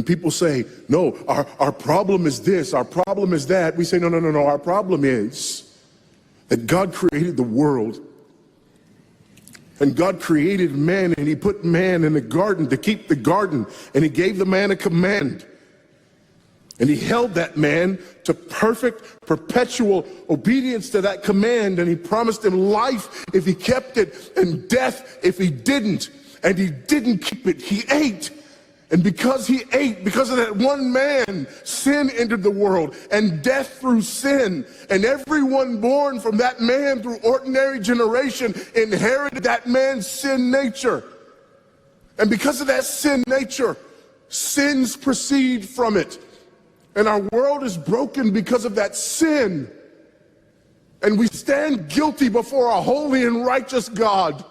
And people say, no, our problem is this, our problem is that. We say, no, our problem is that God created the world. And God created man, and he put man in the garden to keep the garden. And he gave the man a command. And he held that man to perfect, perpetual obedience to that command. And he promised him life if he kept it, and death if he didn't. And he didn't keep it. He ate. And because he ate, because of that one man, sin entered the world, and death through sin. And everyone born from that man through ordinary generation inherited that man's sin nature. And because of that sin nature, sins proceed from it. And our world is broken because of that sin. And we stand guilty before a holy and righteous God.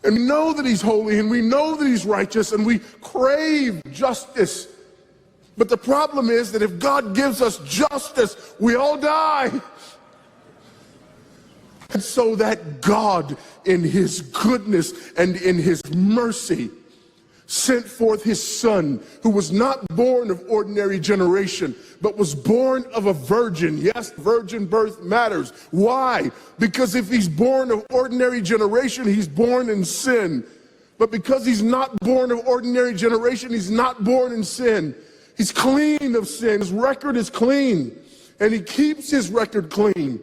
And we know that he's holy, and we know that he's righteous, and we crave justice. But the problem is that if God gives us justice, we all die. And so that God, in his goodness and in his mercy, sent forth his son, who was not born of ordinary generation, but was born of a virgin. Yes, virgin birth matters. Why? Because if he's born of ordinary generation, he's born in sin. But because he's not born of ordinary generation, he's not born in sin. He's clean of sin. His record is clean. And he keeps his record clean.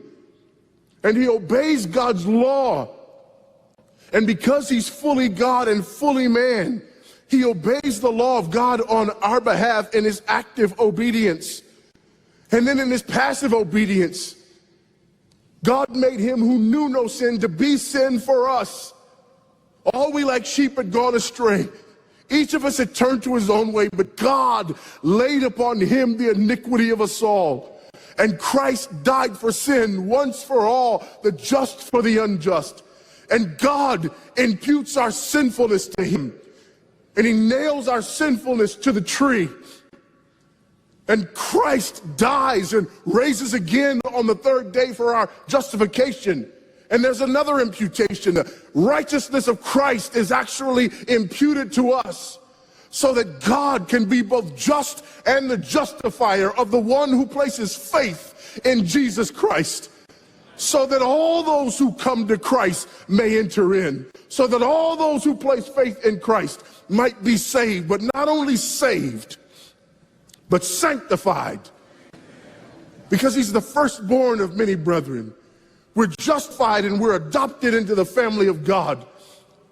And he obeys God's law. And because he's fully God and fully man, he obeys the law of God on our behalf in his active obedience. And then in his passive obedience, God made him who knew no sin to be sin for us. All we like sheep had gone astray. Each of us had turned to his own way, but God laid upon him the iniquity of us all. And Christ died for sin once for all, the just for the unjust. And God imputes our sinfulness to him. And he nails our sinfulness to the tree. And Christ dies and raises again on the third day for our justification. And there's another imputation. The righteousness of Christ is actually imputed to us, so that God can be both just and the justifier of the one who places faith in Jesus Christ. So that all those who come to Christ may enter in. So that all those who place faith in Christ might be saved, but not only saved, but sanctified. Because he's the firstborn of many brethren. We're justified and we're adopted into the family of God.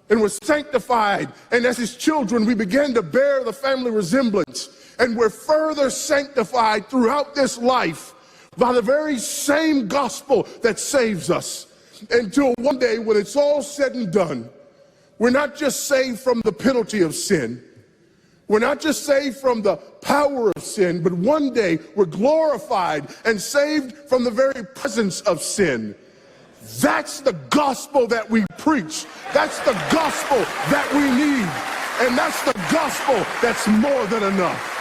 And we're sanctified, and as his children we begin to bear the family resemblance. And we're further sanctified throughout this life by the very same gospel that saves us. Until one day when it's all said and done, we're not just saved from the penalty of sin. We're not just saved from the power of sin, but one day we're glorified and saved from the very presence of sin. That's the gospel that we preach. That's the gospel that we need. And that's the gospel that's more than enough.